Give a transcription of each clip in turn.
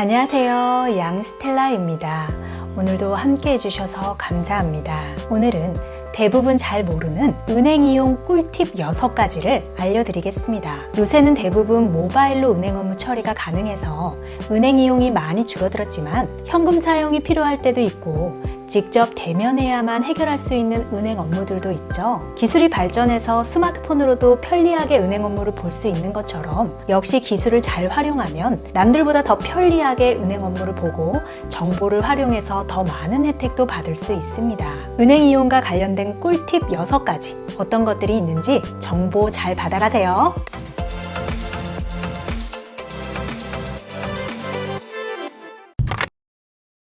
안녕하세요. 양스텔라입니다. 오늘도 함께 해주셔서 감사합니다. 오늘은 대부분 잘 모르는 은행 이용 꿀팁 6가지를 알려드리겠습니다. 요새는 대부분 모바일로 은행 업무 처리가 가능해서 은행 이용이 많이 줄어들었지만 현금 사용이 필요할 때도 있고 직접 대면해야만 해결할 수 있는 은행 업무들도 있죠. 기술이 발전해서 스마트폰으로도 편리하게 은행 업무를 볼 수 있는 것처럼 역시 기술을 잘 활용하면 남들보다 더 편리하게 은행 업무를 보고 정보를 활용해서 더 많은 혜택도 받을 수 있습니다. 은행 이용과 관련된 꿀팁 6가지 어떤 것들이 있는지 정보 잘 받아가세요.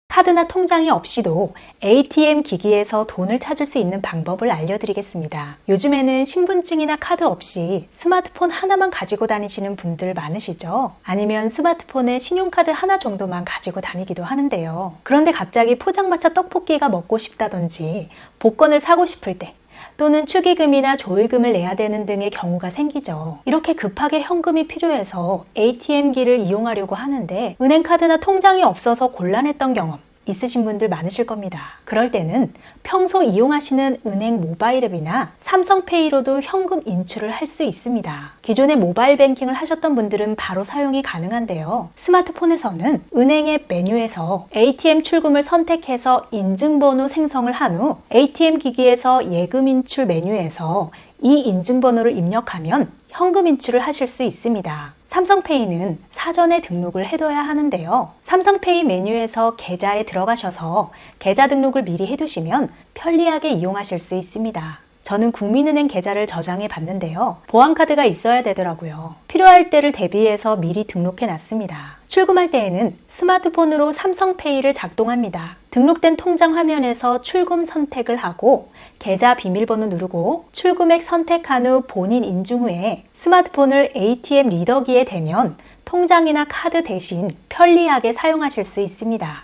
카드나 통장이 없이도 ATM 기기에서 돈을 찾을 수 있는 방법을 알려드리겠습니다. 요즘에는 신분증이나 카드 없이 스마트폰 하나만 가지고 다니시는 분들 많으시죠? 아니면 스마트폰에 신용카드 하나 정도만 가지고 다니기도 하는데요. 그런데 갑자기 포장마차 떡볶이가 먹고 싶다든지 복권을 사고 싶을 때 또는 축의금이나 조의금을 내야 되는 등의 경우가 생기죠. 이렇게 급하게 현금이 필요해서 ATM기를 이용하려고 하는데 은행카드나 통장이 없어서 곤란했던 경험 있으신 분들 많으실 겁니다. 그럴 때는 평소 이용하시는 은행 모바일 앱이나 삼성페이로도 현금 인출을 할 수 있습니다. 기존에 모바일 뱅킹을 하셨던 분들은 바로 사용이 가능한데요. 스마트폰에서는 은행 앱 메뉴에서 ATM 출금을 선택해서 인증번호 생성을 한 후 ATM 기기에서 예금 인출 메뉴에서 이 인증번호를 입력하면 현금 인출을 하실 수 있습니다. 삼성페이는 사전에 등록을 해둬야 하는데요. 삼성페이 메뉴에서 계좌에 들어가셔서 계좌 등록을 미리 해두시면 편리하게 이용하실 수 있습니다. 저는 국민은행 계좌를 저장해 봤는데요. 보안카드가 있어야 되더라고요. 필요할 때를 대비해서 미리 등록해 놨습니다. 출금할 때에는 스마트폰으로 삼성페이를 작동합니다. 등록된 통장 화면에서 출금 선택을 하고 계좌 비밀번호 누르고 출금액 선택한 후 본인 인증 후에 스마트폰을 ATM 리더기에 대면 통장이나 카드 대신 편리하게 사용하실 수 있습니다.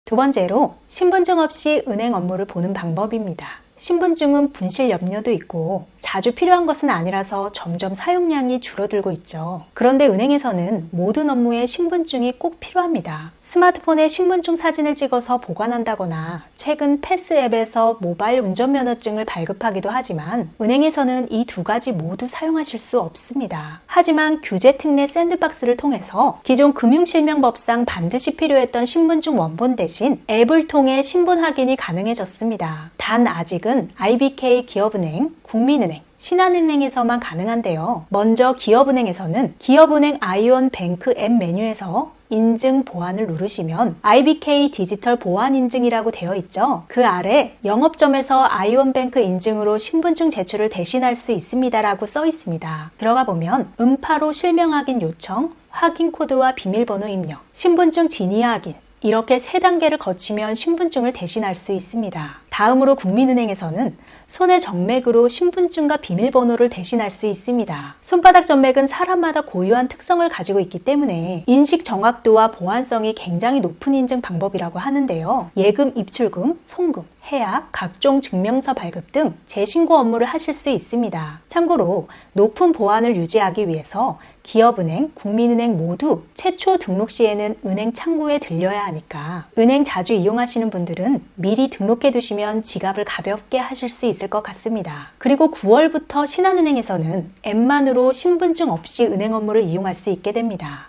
두 번째로 신분증 없이 은행 업무를 보는 방법입니다. 신분증은 분실 염려도 있고 자주 필요한 것은 아니라서 점점 사용량이 줄어들고 있죠. 그런데 은행에서는 모든 업무에 신분증이 꼭 필요합니다. 스마트폰에 신분증 사진을 찍어서 보관한다거나 최근 패스 앱에서 모바일 운전면허증을 발급하기도 하지만 은행에서는 이 2가지 모두 사용하실 수 없습니다. 하지만 규제 특례 샌드박스를 통해서 기존 금융실명법상 반드시 필요했던 신분증 원본 대신 앱을 통해 신분 확인이 가능해졌습니다. 단 아직은 IBK 기업은행, 국민은행, 신한은행에서만 가능한데요. 먼저 기업은행에서는 기업은행 아이온뱅크 앱 메뉴에서 인증 보안을 누르시면 IBK 디지털 보안 인증이라고 되어 있죠. 그 아래 영업점에서 아이온뱅크 인증으로 신분증 제출을 대신할 수 있습니다라고 써 있습니다. 들어가 보면 음파로 실명 확인 요청, 확인 코드와 비밀번호 입력, 신분증 진위 확인 이렇게 3단계를 거치면 신분증을 대신할 수 있습니다. 다음으로 국민은행에서는 손의 정맥으로 신분증과 비밀번호를 대신할 수 있습니다. 손바닥 정맥은 사람마다 고유한 특성을 가지고 있기 때문에 인식 정확도와 보안성이 굉장히 높은 인증 방법이라고 하는데요. 예금, 입출금, 송금, 해약, 각종 증명서 발급 등 재신고 업무를 하실 수 있습니다. 참고로 높은 보안을 유지하기 위해서 기업은행, 국민은행 모두 최초 등록 시에는 은행 창구에 들려야 하니까 은행 자주 이용하시는 분들은 미리 등록해 두시면 지갑을 가볍게 하실 수 있을 것 같습니다. 그리고 9월부터 신한은행에서는 앱만으로 신분증 없이 은행 업무를 이용할 수 있게 됩니다.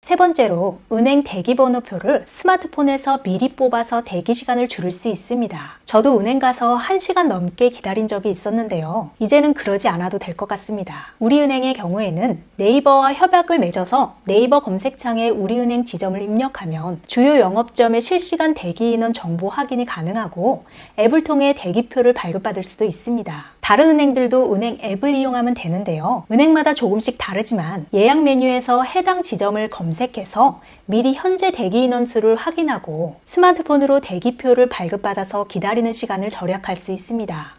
세 번째로 은행 대기번호표를 스마트폰에서 미리 뽑아서 대기 시간을 줄일 수 있습니다. 저도 은행 가서 1시간 넘게 기다린 적이 있었는데요. 이제는 그러지 않아도 될 것 같습니다. 우리은행의 경우에는 네이버와 협약을 맺어서 네이버 검색창에 우리은행 지점을 입력하면 주요 영업점의 실시간 대기 인원 정보 확인이 가능하고 앱을 통해 대기표를 발급받을 수도 있습니다. 다른 은행들도 은행 앱을 이용하면 되는데요. 은행마다 조금씩 다르지만 예약 메뉴에서 해당 지점을 검색해서 미리 현재 대기 인원 수를 확인하고 스마트폰으로 대기표를 발급받아서 기다리는 시간을 절약할 수 있습니다.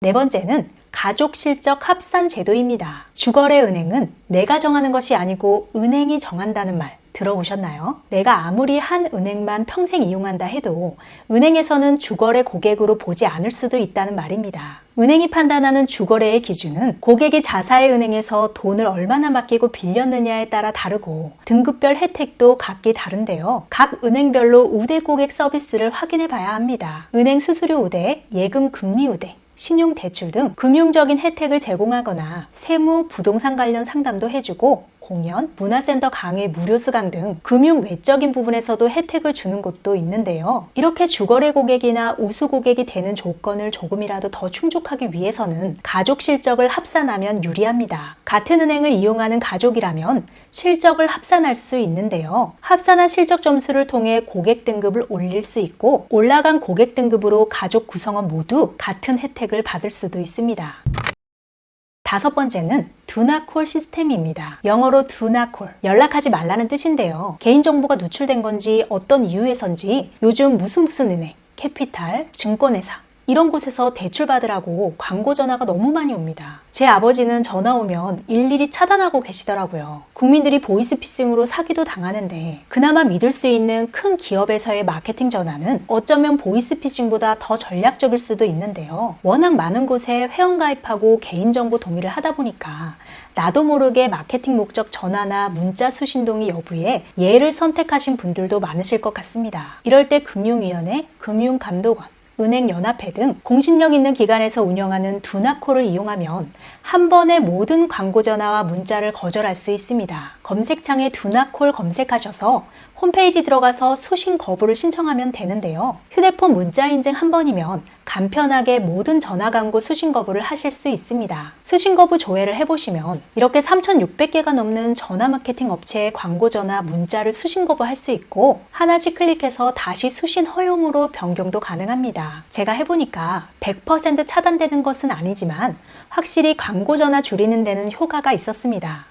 네 번째는 가족 실적 합산 제도입니다. 주거래 은행은 내가 정하는 것이 아니고 은행이 정한다는 말 들어보셨나요? 내가 아무리 한 은행만 평생 이용한다 해도 은행에서는 주거래 고객으로 보지 않을 수도 있다는 말입니다. 은행이 판단하는 주거래의 기준은 고객이 자사의 은행에서 돈을 얼마나 맡기고 빌렸느냐에 따라 다르고 등급별 혜택도 각기 다른데요. 각 은행별로 우대 고객 서비스를 확인해 봐야 합니다. 은행 수수료 우대, 예금 금리 우대, 신용대출 등 금융적인 혜택을 제공하거나 세무, 부동산 관련 상담도 해주고 공연, 문화센터 강의 무료 수강 등 금융 외적인 부분에서도 혜택을 주는 곳도 있는데요. 이렇게 주거래 고객이나 우수 고객이 되는 조건을 조금이라도 더 충족하기 위해서는 가족 실적을 합산하면 유리합니다. 같은 은행을 이용하는 가족이라면 실적을 합산할 수 있는데요. 합산한 실적 점수를 통해 고객 등급을 올릴 수 있고 올라간 고객 등급으로 가족 구성원 모두 같은 혜택을 받을 수도 있습니다. 다섯 번째는 Do Not Call 시스템입니다. 영어로 Do Not Call, 연락하지 말라는 뜻인데요. 개인정보가 누출된 건지 어떤 이유에선지 요즘 무슨 은행, 캐피탈, 증권회사 이런 곳에서 대출 받으라고 광고 전화가 너무 많이 옵니다. 제 아버지는 전화 오면 일일이 차단하고 계시더라고요. 국민들이 보이스피싱으로 사기도 당하는데 그나마 믿을 수 있는 큰 기업에서의 마케팅 전화는 어쩌면 보이스피싱보다 더 전략적일 수도 있는데요. 워낙 많은 곳에 회원가입하고 개인정보 동의를 하다 보니까 나도 모르게 마케팅 목적 전화나 문자 수신 동의 여부에 예를 선택하신 분들도 많으실 것 같습니다. 이럴 때 금융위원회, 금융감독원, 은행연합회 등 공신력 있는 기관에서 운영하는 두나콜을 이용하면 한 번에 모든 광고 전화와 문자를 거절할 수 있습니다. 검색창에 두나콜 검색하셔서 홈페이지 들어가서 수신 거부를 신청하면 되는데요. 휴대폰 문자 인증 한 번이면 간편하게 모든 전화 광고 수신 거부를 하실 수 있습니다. 수신 거부 조회를 해보시면 이렇게 3,600개가 넘는 전화 마케팅 업체의 광고 전화 문자를 수신 거부할 수 있고 하나씩 클릭해서 다시 수신 허용으로 변경도 가능합니다. 제가 해보니까 100% 차단되는 것은 아니지만 확실히 광고 전화 줄이는 데는 효과가 있었습니다.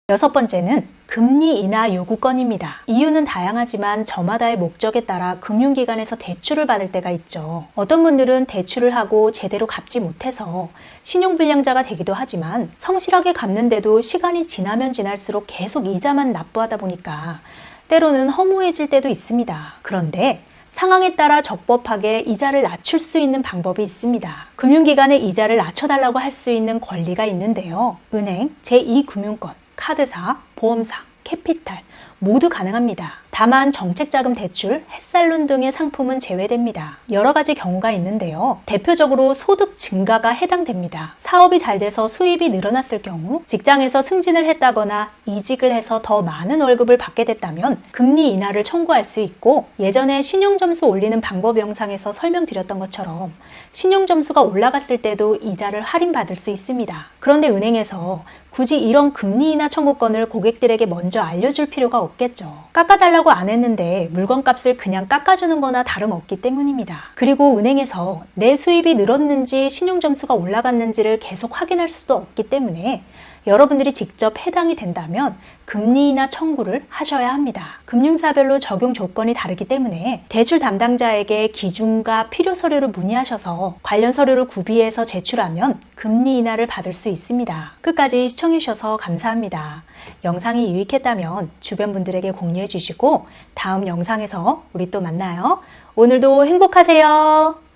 여섯 번째는 금리 인하 요구권입니다. 이유는 다양하지만 저마다의 목적에 따라 금융기관에서 대출을 받을 때가 있죠. 어떤 분들은 대출을 하고 제대로 갚지 못해서 신용불량자가 되기도 하지만 성실하게 갚는데도 시간이 지나면 지날수록 계속 이자만 납부하다 보니까 때로는 허무해질 때도 있습니다. 그런데 상황에 따라 적법하게 이자를 낮출 수 있는 방법이 있습니다. 금융기관에 이자를 낮춰달라고 할 수 있는 권리가 있는데요. 은행, 제2금융권, 카드사, 보험사, 캐피탈 모두 가능합니다. 다만 정책자금 대출, 햇살론 등의 상품은 제외됩니다. 여러 가지 경우가 있는데요. 대표적으로 소득 증가가 해당됩니다. 사업이 잘 돼서 수입이 늘어났을 경우, 직장에서 승진을 했다거나 이직을 해서 더 많은 월급을 받게 됐다면 금리 인하를 청구할 수 있고 예전에 신용점수 올리는 방법 영상에서 설명드렸던 것처럼 신용점수가 올라갔을 때도 이자를 할인받을 수 있습니다. 그런데 은행에서 굳이 이런 금리 인하 청구권을 고객들에게 먼저 알려줄 필요가 없겠죠. 깎아달라고 안 했는데 물건값을 그냥 깎아주는 거나 다름없기 때문입니다. 그리고 은행에서 내 수입이 늘었는지 신용점수가 올라갔는지를 계속 확인할 수도 없기 때문에 여러분들이 직접 해당이 된다면 금리 인하 청구를 하셔야 합니다. 금융사별로 적용 조건이 다르기 때문에 대출 담당자에게 기준과 필요 서류를 문의하셔서 관련 서류를 구비해서 제출하면 금리 인하를 받을 수 있습니다. 끝까지 시청해주셔서 감사합니다. 영상이 유익했다면 주변 분들에게 공유해 주시고 다음 영상에서 우리 또 만나요. 오늘도 행복하세요.